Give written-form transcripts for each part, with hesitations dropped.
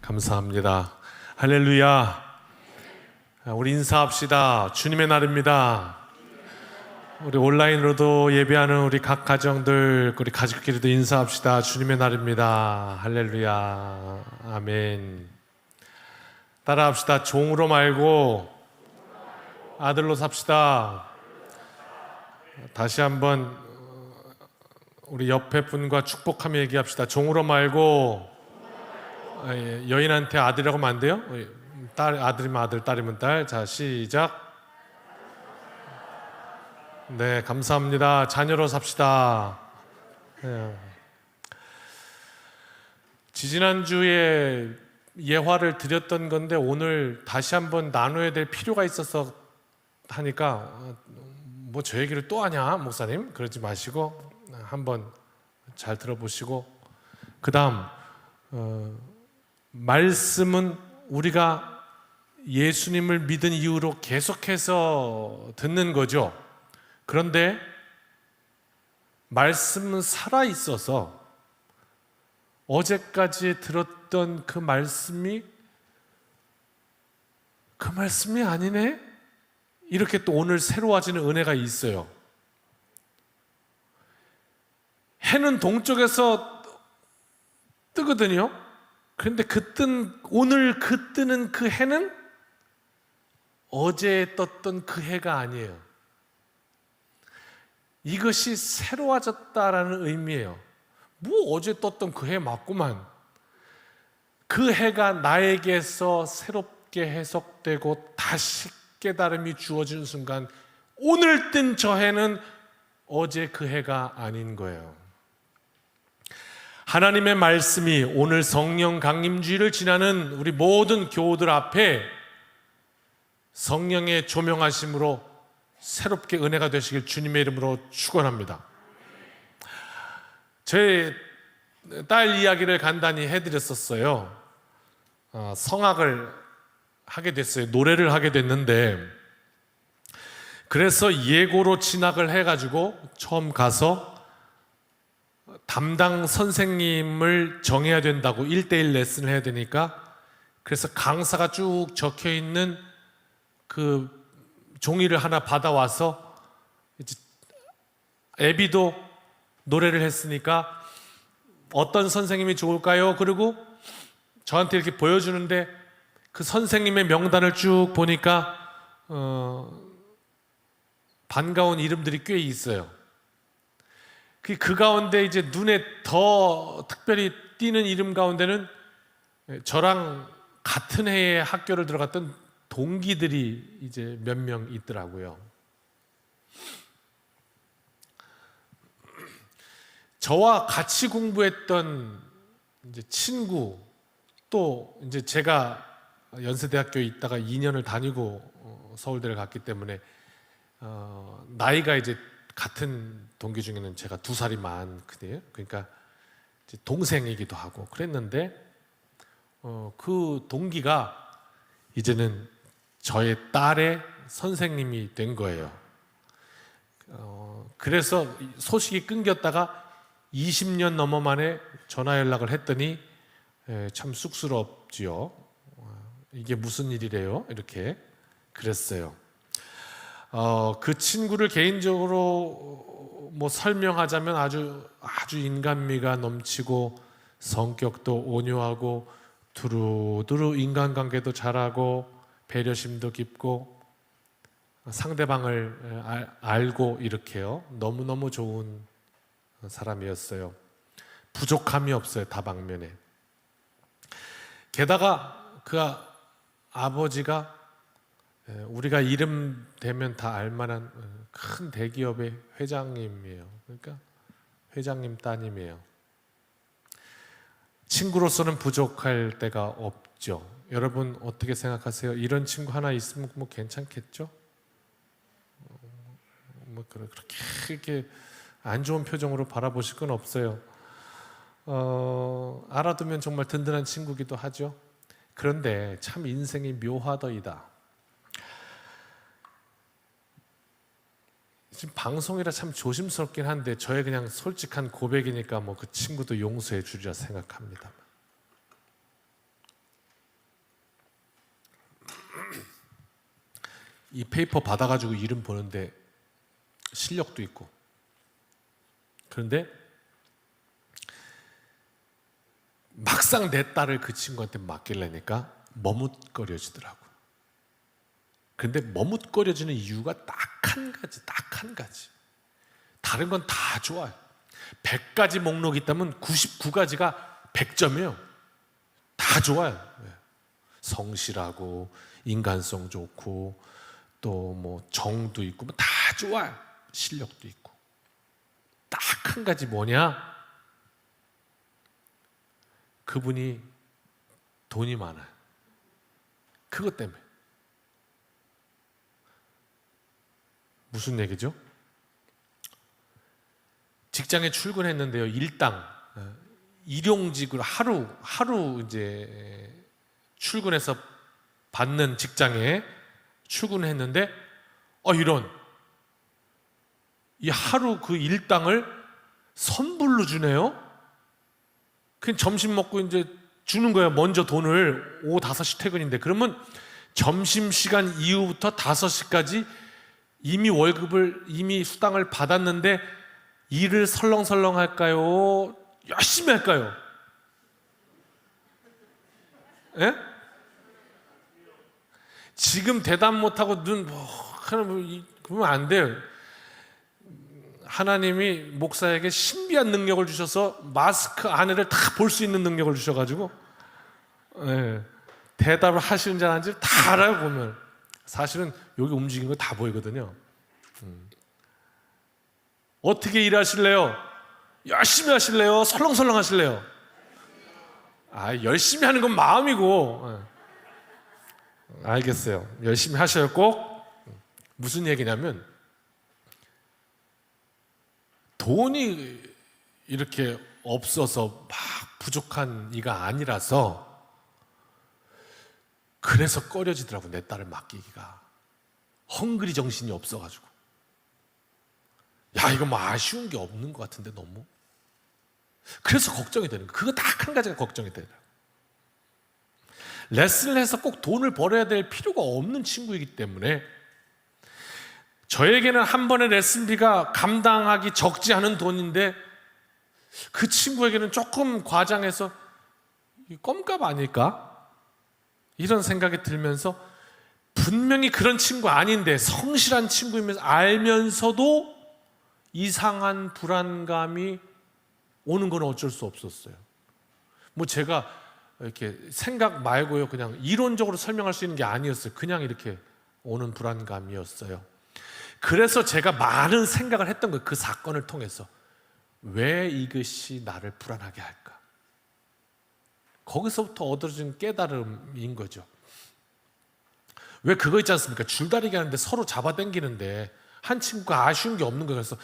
감사합니다. 할렐루야. 우리 인사합시다. 주님의 날입니다. 우리 온라인으로도 예배하는 우리 각 가정들, 우리 가족끼리도 인사합시다. 주님의 날입니다. 할렐루야. 아멘. 따라합시다. 종으로 말고 아들로 삽시다. 다시 한번 우리 옆에 분과 축복하며 얘기합시다. 종으로 말고 여인한테 아들이라고 하면 안 돼요? 딸, 아들이면 아들, 딸이면 딸. 자, 시작. 네, 감사합니다. 자녀로 삽시다. 네. 지지난주에 예화를 드렸던 건데 오늘 다시 한번 나눠야 될 필요가 있어서 하니까 뭐 저 얘기를 또 하냐 목사님? 그러지 마시고 한번 잘 들어보시고 그 다음 말씀은 우리가 예수님을 믿은 이후로 계속해서 듣는 거죠. 그런데 말씀은 살아있어서 어제까지 들었던 그 말씀이 아니네? 이렇게 또 오늘 새로워지는 은혜가 있어요. 해는 동쪽에서 뜨거든요. 그런데 오늘 뜨는 그 해는 어제 떴던 그 해가 아니에요. 이것이 새로워졌다라는 의미예요. 뭐 어제 떴던 그 해 맞구만. 그 해가 나에게서 새롭게 해석되고 다시 깨달음이 주어지는 순간 오늘 뜬 저 해는 어제 그 해가 아닌 거예요. 하나님의 말씀이 오늘 성령 강림주의를 지나는 우리 모든 교우들 앞에 성령의 조명하심으로 새롭게 은혜가 되시길 주님의 이름으로 축원합니다. 제 딸 이야기를 간단히 해드렸었어요. 성악을 하게 됐어요. 노래를 하게 됐는데 그래서 예고로 진학을 해가지고 처음 가서 담당 선생님을 정해야 된다고 1:1 레슨을 해야 되니까 그래서 강사가 쭉 적혀있는 그 종이를 하나 받아와서 이제 애비도 노래를 했으니까 어떤 선생님이 좋을까요? 그리고 저한테 이렇게 보여주는데 그 선생님의 명단을 쭉 보니까 반가운 이름들이 꽤 있어요. 그 가운데 이제 눈에 더 특별히 띄는 이름 가운데는 저랑 같은 해에 학교를 들어갔던 동기들이 이제 몇 명 있더라고요. 저와 같이 공부했던 이제 친구 또 이제 제가 연세대학교에 있다가 2년을 다니고 서울대를 갔기 때문에 나이가 이제 같은 동기 중에는 제가 2살이 많거든요. 그러니까 이제 동생이기도 하고 그랬는데 그 동기가 이제는 저의 딸의 선생님이 된 거예요. 그래서 소식이 끊겼다가 20년 넘어 만에 전화 연락을 했더니 참 쑥스럽지요. 이게 무슨 일이래요? 이렇게 그랬어요. 그 친구를 개인적으로 뭐 설명하자면 아주 인간미가 넘치고 성격도 온유하고 두루두루 인간관계도 잘하고 배려심도 깊고 상대방을 알고 이렇게요. 너무너무 좋은 사람이었어요. 부족함이 없어요. 다방면에. 게다가 그 아버지가 우리가 이름 대면 다 알만한 큰 대기업의 회장님이에요. 그러니까 회장님 따님이에요. 친구로서는 부족할 데가 없죠. 여러분 어떻게 생각하세요? 이런 친구 하나 있으면 뭐 괜찮겠죠? 뭐 그렇게 안 좋은 표정으로 바라보실 건 없어요. 알아두면 정말 든든한 친구기도 하죠. 그런데 참 인생이 묘하더이다. 지금 방송이라 참 조심스럽긴 한데 저의 그냥 솔직한 고백이니까 뭐 그 친구도 용서해 주리라 생각합니다. 이 페이퍼 받아가지고 이름 보는데 실력도 있고, 그런데 막상 내 딸을 그 친구한테 맡기려니까 머뭇거려지더라고. 그런데 머뭇거려지는 이유가 딱 한 가지. 다른 건 다 좋아요. 100가지 목록이 있다면 99가지가 100점이에요. 다 좋아요. 성실하고 인간성 좋고 또 뭐 정도 있고 뭐 다 좋아요. 실력도 있고. 딱 한 가지 뭐냐? 그분이 돈이 많아요. 그것 때문에. 무슨 얘기죠? 직장에 출근했는데요. 일당 일용직으로 하루 이제 출근해서 받는 직장에 출근했는데 이런 이 하루 그 일당을 선불로 주네요. 그냥 점심 먹고 이제 주는 거예요. 먼저 돈을 오후 5시 퇴근인데 그러면 점심시간 이후부터 5시까지 이미 수당을 받았는데 일을 설렁설렁 할까요? 열심히 할까요? 예? 지금 대답 못하고 그러면 안 돼요. 하나님이 목사에게 신비한 능력을 주셔서 마스크 안에를 다 볼 수 있는 능력을 주셔가지고 대답을 하시는지 안 하는지 다 알아요. 보면 사실은 여기 움직이는 거 다 보이거든요. 어떻게 일하실래요? 열심히 하실래요? 설렁설렁 하실래요? 열심히 하는 건 마음이고. 알겠어요. 열심히 하셔요 꼭. 무슨 얘기냐면 돈이 이렇게 없어서 막 부족한 이가 아니라서 그래서 꺼려지더라고. 내 딸을 맡기기가. 헝그리 정신이 없어가지고. 이거 뭐 아쉬운 게 없는 것 같은데 너무. 그래서 걱정이 되는 거예요. 그거 딱 한 가지가 걱정이 되더라고요. 레슨을 해서 꼭 돈을 벌어야 될 필요가 없는 친구이기 때문에 저에게는 한 번의 레슨비가 감당하기 적지 않은 돈인데 그 친구에게는 조금 과장해서 껌값 아닐까? 이런 생각이 들면서 분명히 그런 친구 아닌데 성실한 친구이면서 알면서도 이상한 불안감이 오는 건 어쩔 수 없었어요. 뭐 제가 이렇게 생각 말고요, 그냥 이론적으로 설명할 수 있는 게 아니었어요. 그냥 이렇게 오는 불안감이었어요. 그래서 제가 많은 생각을 했던 거예요. 그 사건을 통해서 왜 이것이 나를 불안하게 할까? 거기서부터 얻어진 깨달음인 거죠. 왜 그거 있지 않습니까? 줄다리기 하는데 서로 잡아당기는데 한 친구가 아쉬운 게 없는 거예요. 그래서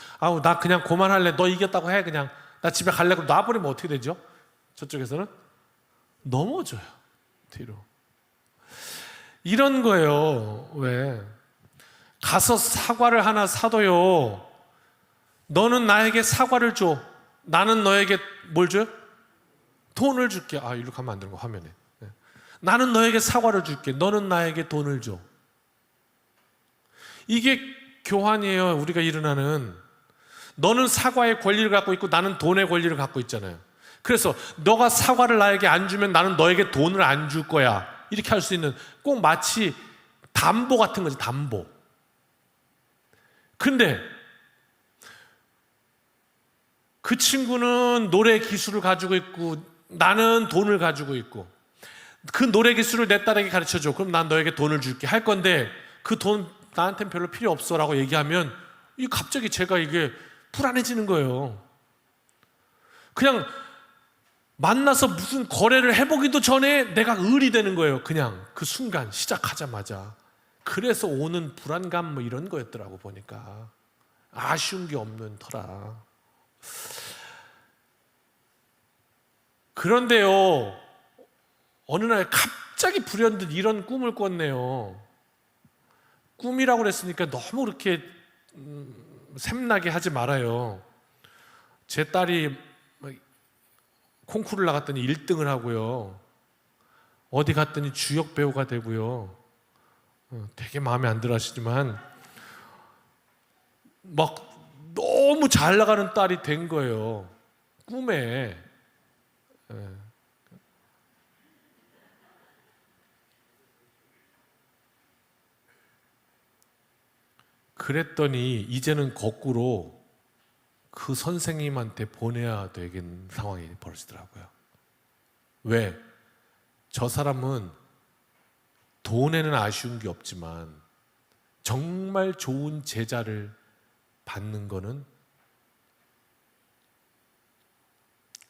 나 그냥 그만할래. 너 이겼다고 해. 그냥 나 집에 갈래. 그럼 놔버리면 어떻게 되죠? 저쪽에서는 넘어져요. 뒤로. 이런 거예요. 왜? 가서 사과를 하나 사둬요. 너는 나에게 사과를 줘. 나는 너에게 뭘 줘요? 돈을 줄게. 이렇게 하면 안 되는 거 화면에. 나는 너에게 사과를 줄게. 너는 나에게 돈을 줘. 이게 교환이에요. 우리가 일어나는. 너는 사과의 권리를 갖고 있고 나는 돈의 권리를 갖고 있잖아요. 그래서 너가 사과를 나에게 안 주면 나는 너에게 돈을 안 줄 거야. 이렇게 할 수 있는 꼭 마치 담보 같은 거지. 담보. 근데 그 친구는 노래 기술을 가지고 있고 나는 돈을 가지고 있고 그 노래 기술을 내 딸에게 가르쳐줘. 그럼 난 너에게 돈을 줄게 할 건데 그 돈 나한테는 별로 필요 없어 라고 얘기하면 갑자기 제가 이게 불안해지는 거예요. 그냥 만나서 무슨 거래를 해보기도 전에 내가 을이 되는 거예요. 그냥 그 순간 시작하자마자. 그래서 오는 불안감 뭐 이런 거였더라고 보니까. 아쉬운 게 없는 터라. 그런데요, 어느 날 갑자기 불현듯 이런 꿈을 꿨네요. 꿈이라고 그랬으니까 너무 그렇게 샘나게 하지 말아요. 제 딸이 콩쿠르를 나갔더니 1등을 하고요. 어디 갔더니 주역 배우가 되고요. 되게 마음에 안 들어 하시지만 막 너무 잘 나가는 딸이 된 거예요. 꿈에. 그랬더니 이제는 거꾸로 그 선생님한테 보내야 되는 상황이 벌어지더라고요. 왜? 저 사람은 돈에는 아쉬운 게 없지만 정말 좋은 제자를 받는 거는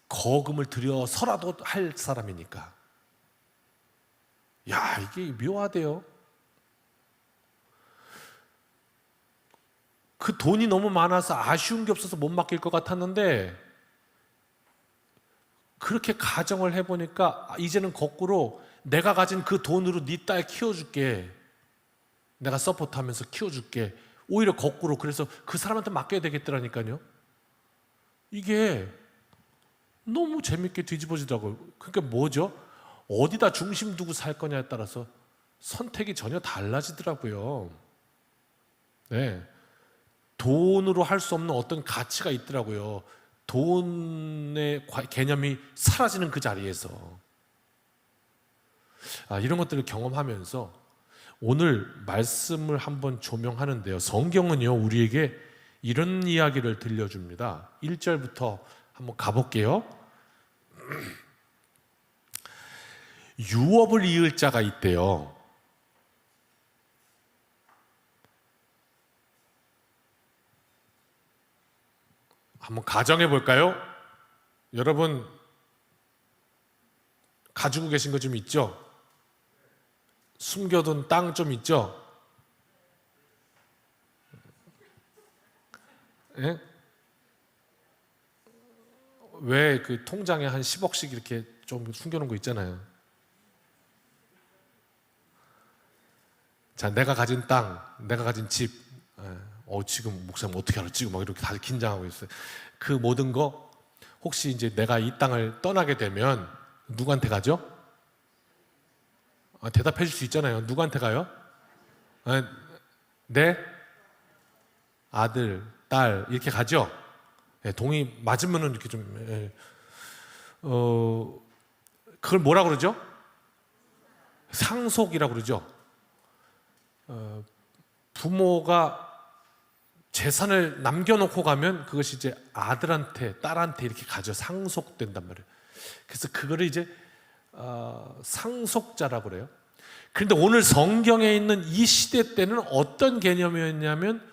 거금을 들여서라도 할 사람이니까. 야, 이게 묘하대요. 그 돈이 너무 많아서 아쉬운 게 없어서 못 맡길 것 같았는데 그렇게 가정을 해보니까 이제는 거꾸로 내가 가진 그 돈으로 네 딸 키워줄게. 내가 서포트하면서 키워줄게. 오히려 거꾸로 그래서 그 사람한테 맡겨야 되겠더라니까요. 이게 너무 재밌게 뒤집어지더라고요. 그러니까 뭐죠? 어디다 중심 두고 살 거냐에 따라서 선택이 전혀 달라지더라고요. 네. 돈으로 할 수 없는 어떤 가치가 있더라고요. 돈의 개념이 사라지는 그 자리에서. 이런 것들을 경험하면서 오늘 말씀을 한번 조명하는데요. 성경은요, 우리에게 이런 이야기를 들려줍니다. 1절부터 한번 가볼게요. 유업을 이을 자가 있대요. 한번 가정해 볼까요? 여러분 가지고 계신 거 좀 있죠? 숨겨둔 땅 좀 있죠? 예? 왜 그 통장에 한 10억씩 이렇게 좀 숨겨놓은 거 있잖아요. 자, 내가 가진 땅, 내가 가진 집, 지금 목사님 어떻게 알았지? 막 이렇게 다들 긴장하고 있어요. 그 모든 거 혹시 이제 내가 이 땅을 떠나게 되면 누구한테 가죠? 대답해 줄 수 있잖아요. 누구한테 가요? 내 아들, 딸 이렇게 가죠? 동의 맞으면은 이렇게 좀 그걸 뭐라 그러죠? 상속이라고 그러죠. 부모가 재산을 남겨놓고 가면 그것이 이제 아들한테, 딸한테 이렇게 가져 상속된단 말이에요. 그래서 그거를 이제 상속자라고 그래요. 그런데 오늘 성경에 있는 이 시대 때는 어떤 개념이었냐면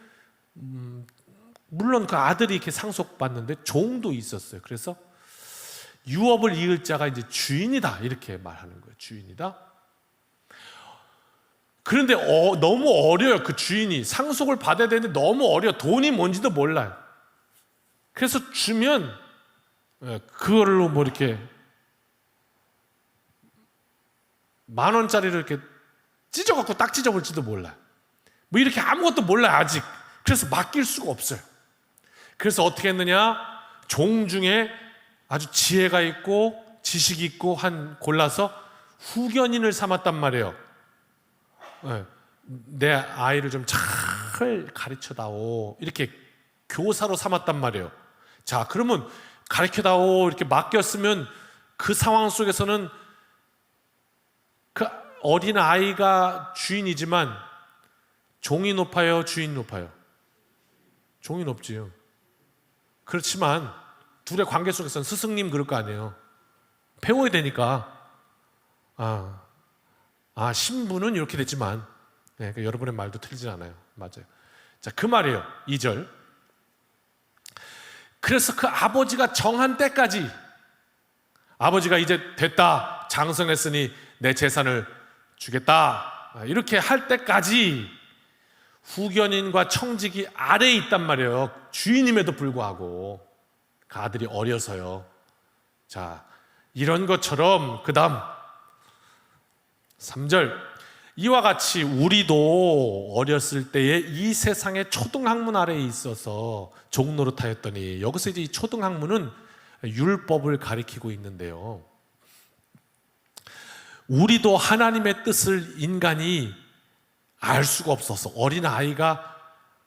물론 그 아들이 이렇게 상속받는데 종도 있었어요. 그래서 유업을 이을 자가 이제 주인이다 이렇게 말하는 거예요. 주인이다. 그런데 너무 어려요. 그 주인이 상속을 받아야 되는데 너무 어려워. 돈이 뭔지도 몰라요. 그래서 주면 그걸로 뭐 이렇게 10,000원짜리를 이렇게 찢어갖고 딱 찢어볼지도 몰라요. 뭐 이렇게 아무것도 몰라요 아직. 그래서 맡길 수가 없어요. 그래서 어떻게 했느냐? 종 중에 아주 지혜가 있고 지식이 있고 한 골라서 후견인을 삼았단 말이에요. 내 아이를 좀 잘 가르쳐다오 이렇게 교사로 삼았단 말이에요. 자, 그러면 가르쳐다오 이렇게 맡겼으면 그 상황 속에서는 그 어린 아이가 주인이지만 종이 높아요, 주인 높아요? 종이 높지요. 그렇지만 둘의 관계 속에서는 스승님 그럴 거 아니에요. 배워야 되니까. 신부는 이렇게 됐지만 그러니까 여러분의 말도 틀리지 않아요. 맞아요. 자, 그 말이에요. 2절. 그래서 그 아버지가 정한 때까지 아버지가 이제 됐다, 장성했으니 내 재산을 주겠다 이렇게 할 때까지 후견인과 청직이 아래에 있단 말이에요. 주인임에도 불구하고 그 아들이 어려서요. 자, 이런 것처럼 그 다음 3절. 이와 같이 우리도 어렸을 때에 이 세상의 초등학문 아래에 있어서 종노릇하였더니, 여기서 이제 이 초등학문은 율법을 가리키고 있는데요. 우리도 하나님의 뜻을 인간이 알 수가 없어서 어린 아이가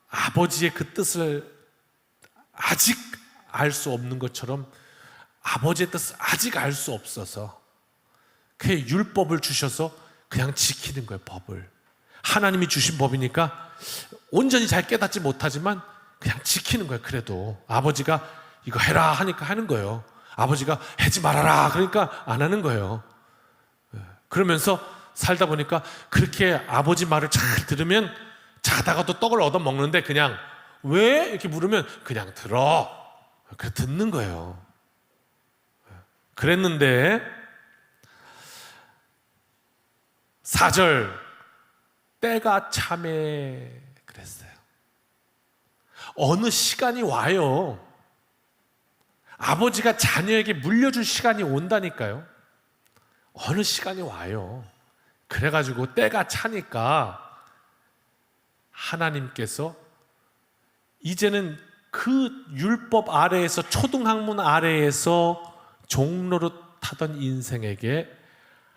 아버지의 그 뜻을 아직 알 수 없는 것처럼 아버지의 뜻을 아직 알 수 없어서 그 율법을 주셔서 그냥 지키는 거예요. 법을 하나님이 주신 법이니까 온전히 잘 깨닫지 못하지만 그냥 지키는 거예요. 그래도 아버지가 이거 해라 하니까 하는 거예요. 아버지가 하지 말아라 그러니까 안 하는 거예요. 그러면서 살다 보니까 그렇게 아버지 말을 잘 들으면 자다가도 떡을 얻어 먹는데 그냥 왜? 이렇게 물으면 그냥 들어. 그래 듣는 거예요. 그랬는데 4절 때가 참에 그랬어요. 어느 시간이 와요. 아버지가 자녀에게 물려줄 시간이 온다니까요. 어느 시간이 와요. 그래가지고 때가 차니까 하나님께서 이제는 그 율법 아래에서 초등학문 아래에서 종로로 타던 인생에게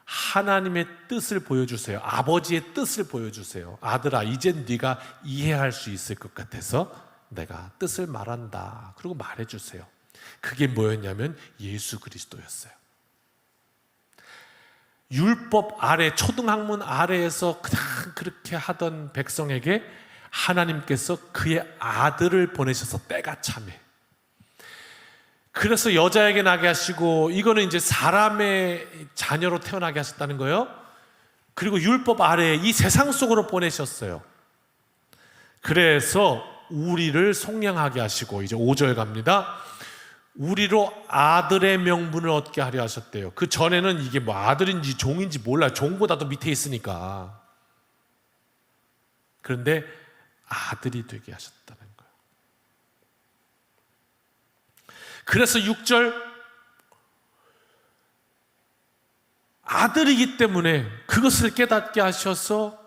하나님의 뜻을 보여주세요. 아버지의 뜻을 보여주세요. 아들아, 이젠 네가 이해할 수 있을 것 같아서 내가 뜻을 말한다. 그리고 말해주세요. 그게 뭐였냐면 예수 그리스도였어요. 율법 아래, 초등학문 아래에서 그냥 그렇게 하던 백성에게 하나님께서 그의 아들을 보내셔서 때가 참에. 그래서 여자에게 나게 하시고, 이거는 이제 사람의 자녀로 태어나게 하셨다는 거예요. 그리고 율법 아래에 이 세상 속으로 보내셨어요. 그래서 우리를 속량하게 하시고, 이제 5절 갑니다. 우리로 아들의 명분을 얻게 하려 하셨대요. 그 전에는 이게 뭐 아들인지 종인지 몰라요. 종보다도 밑에 있으니까. 그런데 아들이 되게 하셨다는 거예요. 그래서 6절 아들이기 때문에 그것을 깨닫게 하셔서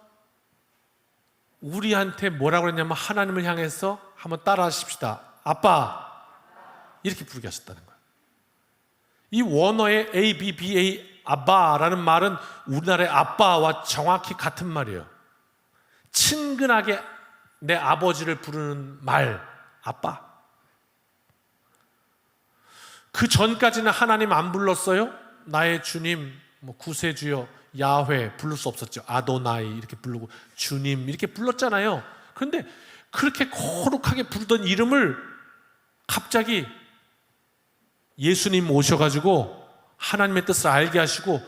우리한테 뭐라고 그랬냐면 하나님을 향해서 한번 따라 하십시다. 아빠 이렇게 부르게 하셨다는 거예요. 이 원어의 ABBA 아빠라는 말은 우리나라의 아빠와 정확히 같은 말이에요. 친근하게 내 아버지를 부르는 말, 아빠. 그 전까지는 하나님 안 불렀어요? 나의 주님, 구세주여, 야훼 부를 수 없었죠. 아도나이 이렇게 부르고 주님 이렇게 불렀잖아요. 그런데 그렇게 거룩하게 부르던 이름을 갑자기 예수님 오셔가지고 하나님의 뜻을 알게 하시고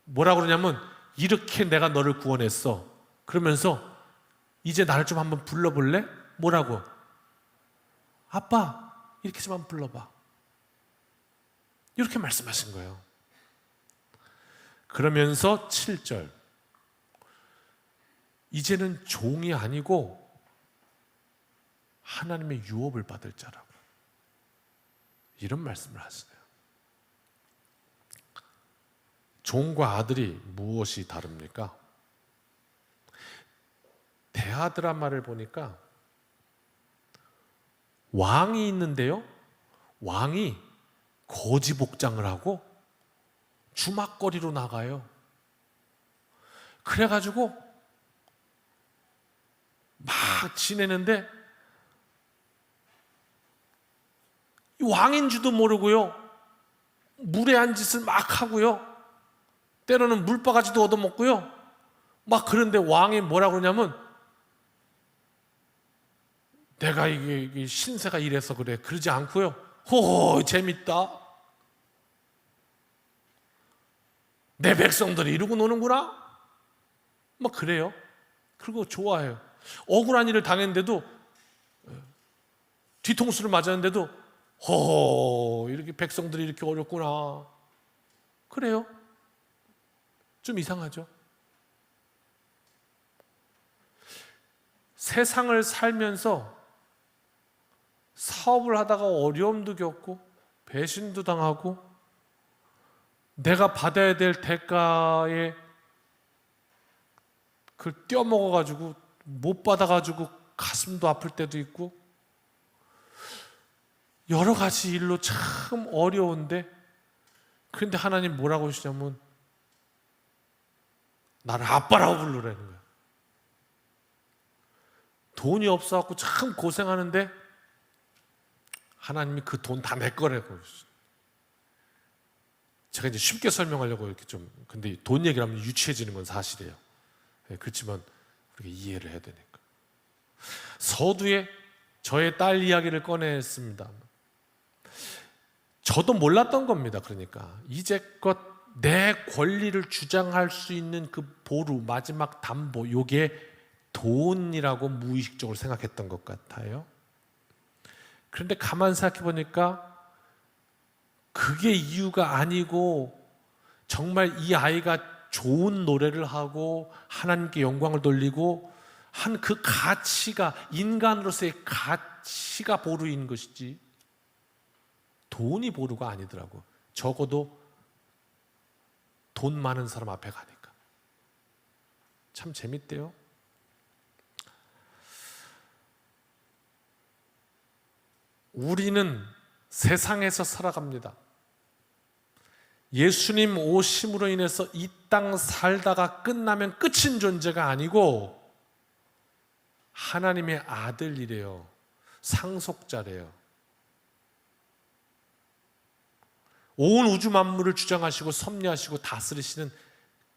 뭐라고 그러냐면 이렇게 내가 너를 구원했어. 그러면서 이제 나를 좀 한번 불러볼래? 뭐라고? 아빠 이렇게 좀 한번 불러봐. 이렇게 말씀하신 거예요. 그러면서 7절 이제는 종이 아니고 하나님의 유업을 받을 자라고 이런 말씀을 하시네요. 종과 아들이 무엇이 다릅니까? 대하드라마를 보니까 왕이 있는데요, 왕이 거지 복장을 하고 주막거리로 나가요. 그래가지고 막 지내는데 왕인 줄도 모르고요, 무례한 짓을 막 하고요, 때로는 물바가지도 얻어먹고요, 막. 그런데 왕이 뭐라고 그러냐면 내가 이게 신세가 이래서 그래 그러지 않고요, 호호 재밌다, 내 백성들이 이러고 노는구나, 막 그래요. 그리고 좋아해요. 억울한 일을 당했는데도, 뒤통수를 맞았는데도 허허 이렇게 백성들이 이렇게 어렵구나 그래요. 좀 이상하죠. 세상을 살면서 사업을 하다가 어려움도 겪고 배신도 당하고 내가 받아야 될 대가에 그걸 떼어먹어가지고 못 받아가지고 가슴도 아플 때도 있고 여러 가지 일로 참 어려운데, 그런데 하나님 뭐라고 하시냐면 나를 아빠라고 부르라는 거예요. 돈이 없어갖고 참 고생하는데 하나님이 그 돈 다 내 거라고. 제가 이제 쉽게 설명하려고 이렇게 좀, 근데 돈 얘기를 하면 유치해지는 건 사실이에요. 그렇지만 우리가 이해를 해야 되니까. 서두에 저의 딸 이야기를 꺼냈습니다. 저도 몰랐던 겁니다. 그러니까 이제껏 내 권리를 주장할 수 있는 그 보루, 마지막 담보, 요게 돈이라고 무의식적으로 생각했던 것 같아요. 그런데 가만 생각해 보니까 그게 이유가 아니고 정말 이 아이가 좋은 노래를 하고 하나님께 영광을 돌리고 한 그 가치가, 인간으로서의 가치가 보루인 것이지 돈이 보루가 아니더라고. 적어도 돈 많은 사람 앞에 가니까. 참 재밌대요. 우리는 세상에서 살아갑니다. 예수님 오심으로 인해서 이 땅 살다가 끝나면 끝인 존재가 아니고 하나님의 아들이래요. 상속자래요. 온 우주 만물을 주장하시고 섭리하시고 다스리시는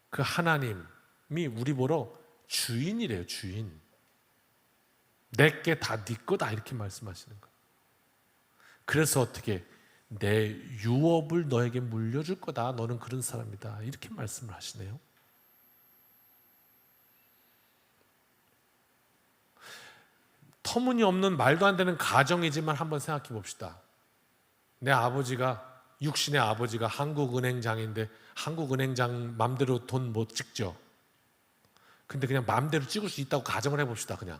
그 하나님이 우리 보러 주인이래요. 주인. 내게 다 네 거다 이렇게 말씀하시는 거예요. 그래서 어떻게 내 유업을 너에게 물려줄 거다. 너는 그런 사람이다. 이렇게 말씀을 하시네요. 터무니없는 말도 안 되는 가정이지만 한번 생각해 봅시다. 내 아버지가, 육신의 아버지가 한국은행장인데 한국은행장 맘대로 돈 못 찍죠. 근데 그냥 맘대로 찍을 수 있다고 가정을 해봅시다. 그냥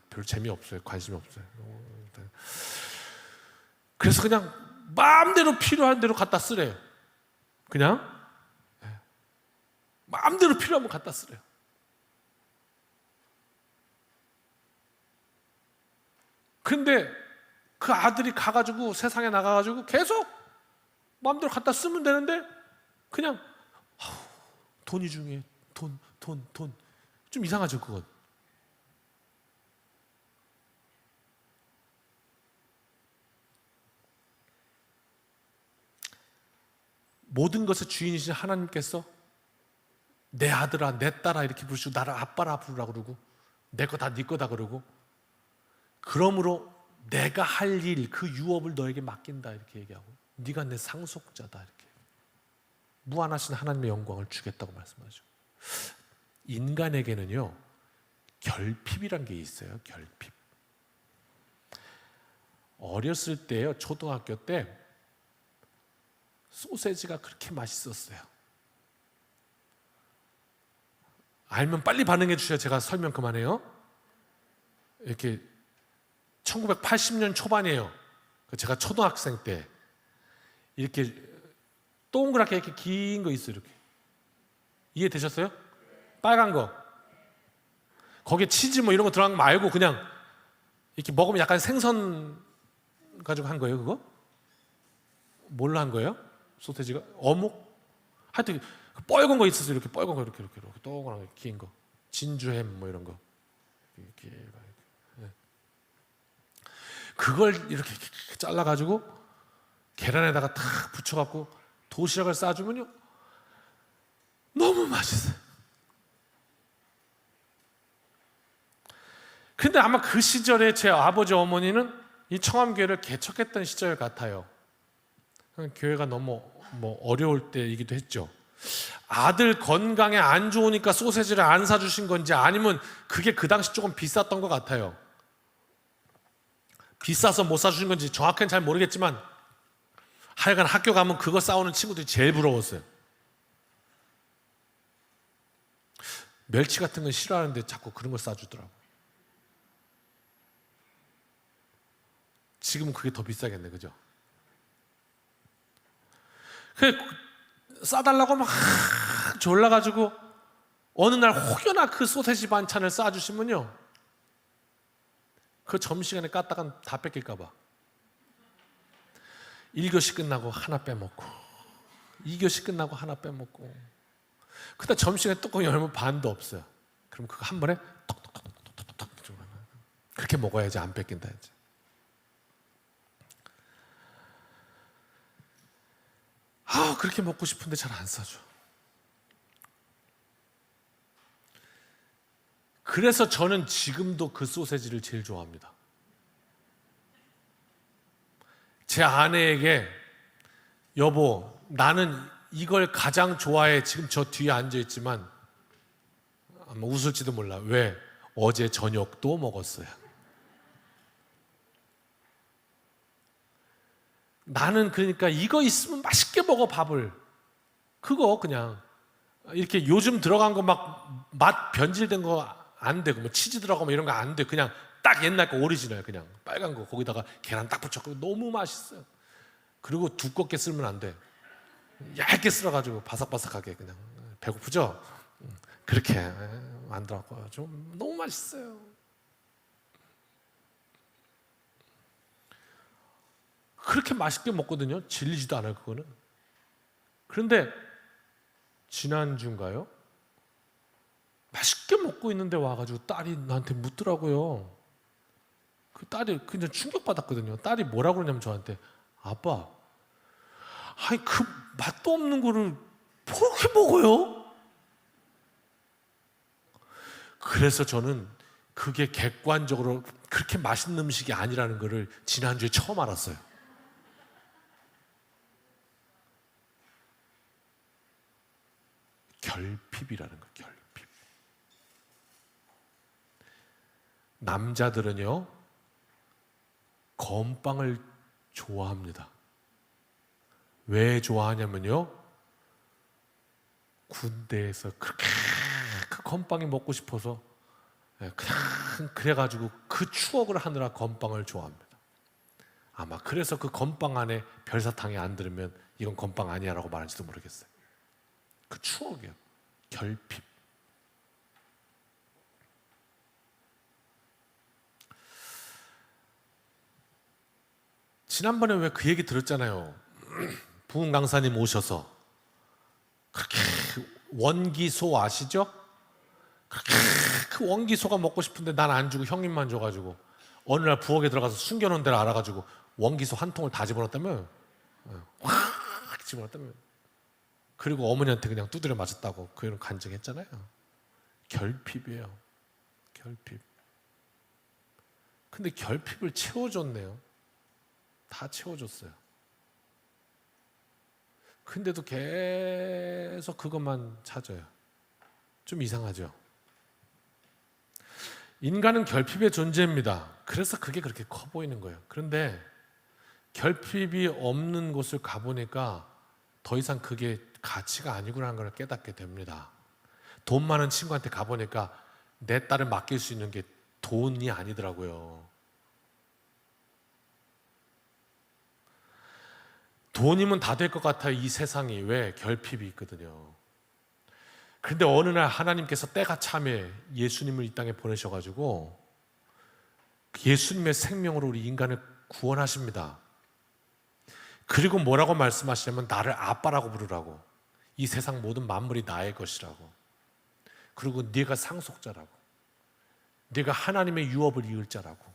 별 재미없어요. 관심이 없어요. 그래서 그냥 마음대로 필요한 대로 갖다 쓰래요. 그냥 마음대로 필요하면 갖다 쓰래요. 근데 그 아들이 가가지고 세상에 나가가지고 계속 마음대로 갖다 쓰면 되는데 그냥 돈이 중요해. 돈. 좀 이상하죠, 그건. 모든 것의 주인이신 하나님께서 내 아들아, 내 딸아 이렇게 부르시고 나를 아빠라 부르라 그러고 내 거 다 네 거다 그러고 그러므로 내가 할 일, 그 유업을 너에게 맡긴다 이렇게 얘기하고 네가 내 상속자다 이렇게 무한하신 하나님의 영광을 주겠다고 말씀하죠. 인간에게는요 결핍이란 게 있어요. 결핍. 어렸을 때요, 초등학교 때 소세지가 그렇게 맛있었어요. 알면 빨리 반응해 주셔야 제가 설명 그만해요. 이렇게 1980년 초반이에요. 제가 초등학생 때 이렇게 동그랗게 이렇게 긴 거 있어요. 이렇게 이해되셨어요? 빨간 거. 거기에 치즈 뭐 이런 거 들어간 거 말고 그냥 이렇게 먹으면 약간 생선 가지고 한 거예요. 그거? 뭘로 한 거예요? 소세지가? 어묵? 하여튼 뻘건 거 있었어요. 이렇게 뻘건 거 이렇게 동그랗게 긴 거. 진주햄 뭐 이런 거. 이렇게. 그걸 이렇게 잘라가지고 계란에다가 탁 붙여갖고 도시락을 싸주면요 너무 맛있어요. 근데 아마 그 시절에 제 아버지 어머니는 이 청암교회를 개척했던 시절 같아요. 교회가 너무 어려울 때이기도 했죠. 아들 건강에 안 좋으니까 소세지를 안 사주신 건지 아니면 그게 그 당시 조금 비쌌던 것 같아요. 비싸서 못 사주신 건지 정확히는 잘 모르겠지만 하여간 학교 가면 그거 싸우는 친구들이 제일 부러웠어요. 멸치 같은 건 싫어하는데 자꾸 그런 걸 싸주더라고. 지금은 그게 더 비싸겠네, 그죠? 싸달라고 막 졸라가지고 어느 날 혹여나 그 소세지 반찬을 싸주시면요 그 점심시간에 깠다간 다 뺏길까봐 1교시 끝나고 하나 빼먹고 2교시 끝나고 하나 빼먹고 그다음 점심시간에 뚜껑 열면 반도 없어요. 그럼 그거 한 번에 톡톡톡톡톡 그렇게 먹어야지 안 뺏긴다 이제. 그렇게 먹고 싶은데 잘 안 사줘. 그래서 저는 지금도 그 소세지를 제일 좋아합니다. 제 아내에게 여보, 나는 이걸 가장 좋아해. 지금 저 뒤에 앉아있지만 아마 웃을지도 몰라. 왜? 어제 저녁도 먹었어요. 나는 그러니까 이거 있으면 맛있게 먹어, 밥을. 그거 그냥 이렇게 요즘 들어간 거 막 맛 변질된 거 안 되고 뭐 치즈 들어가고 뭐 이런 거 안 돼. 그냥 딱 옛날 거 오리지널, 그냥 빨간 거 거기다가 계란 딱 붙였고 너무 맛있어요. 그리고 두껍게 쓸면 안 돼. 얇게 쓸어가지고 바삭바삭하게 그냥. 배고프죠? 그렇게 만들었고요. 좀 너무 맛있어요. 그렇게 맛있게 먹거든요. 질리지도 않아요, 그거는. 그런데 지난주인가요? 맛있게 먹고 있는데 와가지고 딸이 나한테 묻더라고요. 그 딸이 그냥 충격받았거든요. 딸이 뭐라고 그러냐면 저한테, 아빠, 아니 그 맛도 없는 거를 그렇게 먹어요? 그래서 저는 그게 객관적으로 그렇게 맛있는 음식이 아니라는 거를 지난주에 처음 알았어요. 결핍이라는 거, 결핍. 남자들은요, 건빵을 좋아합니다. 왜 좋아하냐면요, 군대에서 그렇게 그 건빵이 먹고 싶어서 그냥 그래가지고 그 추억을 하느라 건빵을 좋아합니다. 아마 그래서 그 건빵 안에 별사탕이 안 들으면 이건 건빵 아니야 라고 말할지도 모르겠어요. 그 추억이에요. 결핍. 지난번에 왜 그 얘기 들었잖아요. 부흥 강사님 오셔서 그렇게 원기소 아시죠? 그렇게 그 원기소가 먹고 싶은데 난 안 주고 형님만 줘가지고 어느 날 부엌에 들어가서 숨겨놓은 데를 알아가지고 원기소 한 통을 다 집어넣었다며. 확 집어넣었다며. 그리고 어머니한테 그냥 두드려 맞았다고 그런 간증했잖아요. 결핍이에요. 결핍. 근데 결핍을 채워줬네요. 다 채워줬어요. 근데도 계속 그것만 찾아요. 좀 이상하죠? 인간은 결핍의 존재입니다. 그래서 그게 그렇게 커 보이는 거예요. 그런데 결핍이 없는 곳을 가보니까 더 이상 그게 가치가 아니구나 하는 걸 깨닫게 됩니다. 돈 많은 친구한테 가보니까 내 딸을 맡길 수 있는 게 돈이 아니더라고요. 돈이면 다 될 것 같아요. 이 세상이. 왜? 결핍이 있거든요. 그런데 어느 날 하나님께서 때가 참에 예수님을 이 땅에 보내셔가지고 예수님의 생명으로 우리 인간을 구원하십니다. 그리고 뭐라고 말씀하시냐면 나를 아빠라고 부르라고. 이 세상 모든 만물이 나의 것이라고. 그리고 네가 상속자라고. 네가 하나님의 유업을 이을 자라고.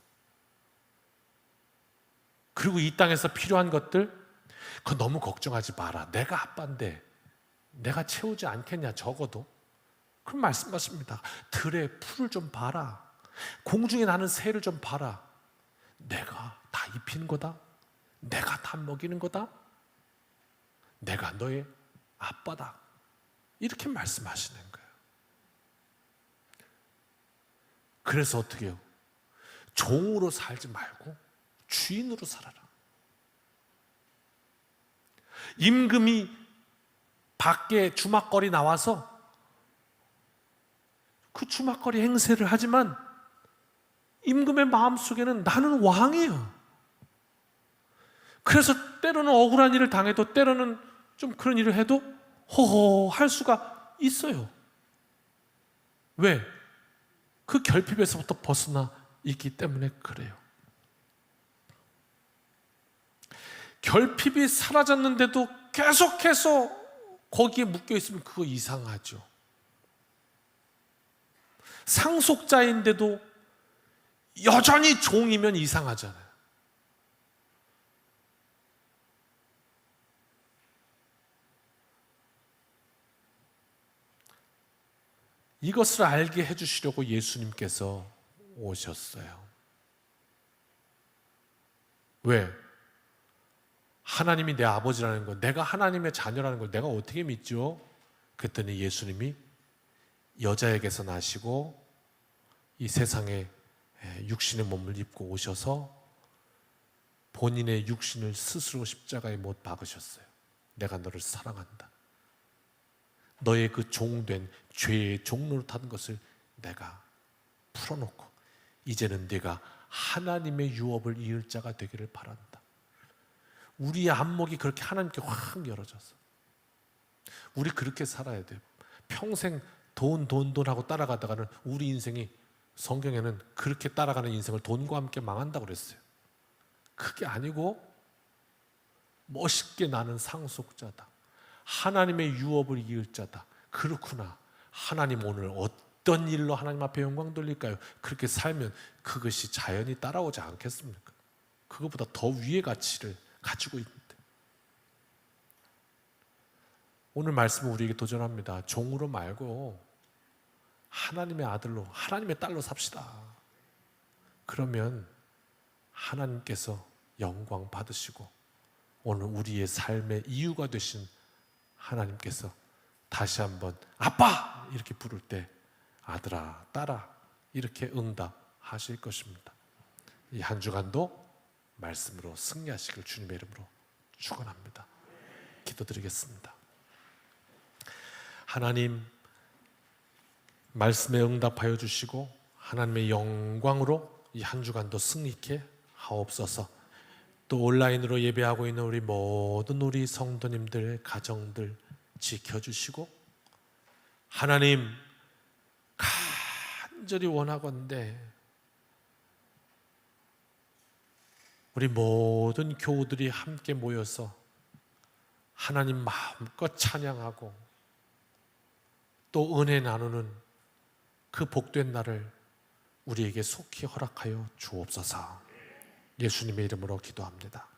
그리고 이 땅에서 필요한 것들 그거 너무 걱정하지 마라. 내가 아빠인데 내가 채우지 않겠냐 적어도. 그럼 말씀하십니다. 들의 풀을 좀 봐라. 공중에 나는 새를 좀 봐라. 내가 다 입히는 거다. 내가 다 먹이는 거다. 내가 너의 아빠다. 이렇게 말씀하시는 거예요. 그래서 어떻게 해요? 종으로 살지 말고 주인으로 살아라. 임금이 밖에 주막거리 나와서 그 주막거리 행세를 하지만 임금의 마음속에는 나는 왕이에요. 그래서 때로는 억울한 일을 당해도 때로는 좀 그런 일을 해도 호호 할 수가 있어요. 왜? 그 결핍에서부터 벗어나 있기 때문에 그래요. 결핍이 사라졌는데도 계속해서 거기에 묶여 있으면 그거 이상하죠. 상속자인데도 여전히 종이면 이상하잖아요. 이것을 알게 해주시려고 예수님께서 오셨어요. 왜? 하나님이 내 아버지라는 거, 내가 하나님의 자녀라는 걸 내가 어떻게 믿죠? 그랬더니 예수님이 여자에게서 나시고 이 세상에 육신의 몸을 입고 오셔서 본인의 육신을 스스로 십자가에 못 박으셨어요. 내가 너를 사랑한다. 너의 그 종된 죄의 종노릇한 것을 내가 풀어놓고 이제는 네가 하나님의 유업을 이을 자가 되기를 바란다. 우리의 안목이 그렇게 하나님께 확 열어져서 우리 그렇게 살아야 돼요. 평생 돈 하고 따라가다가는 우리 인생이, 성경에는 그렇게 따라가는 인생을 돈과 함께 망한다고 그랬어요. 그게 아니고 멋있게 나는 상속자다. 하나님의 유업을 이을 자다. 그렇구나. 하나님 오늘 어떤 일로 하나님 앞에 영광 돌릴까요? 그렇게 살면 그것이 자연히 따라오지 않겠습니까? 그것보다 더 위의 가치를 가지고 있는데. 오늘 말씀은 우리에게 도전합니다. 종으로 말고 하나님의 아들로, 하나님의 딸로 삽시다. 그러면 하나님께서 영광 받으시고 오늘 우리의 삶의 이유가 되신 하나님께서 다시 한번 아빠! 이렇게 부를 때 아들아, 딸아 이렇게 응답하실 것입니다. 이 한 주간도 말씀으로 승리하시길 주님의 이름으로 축원합니다. 기도드리겠습니다. 하나님, 말씀에 응답하여 주시고 하나님의 영광으로 이 한 주간도 승리케 하옵소서. 또 온라인으로 예배하고 있는 우리 모든 우리 성도님들 가정들 지켜주시고 하나님 간절히 원하건대 우리 모든 교우들이 함께 모여서 하나님 마음껏 찬양하고 또 은혜 나누는 그 복된 날을 우리에게 속히 허락하여 주옵소서. 예수님의 이름으로 기도합니다.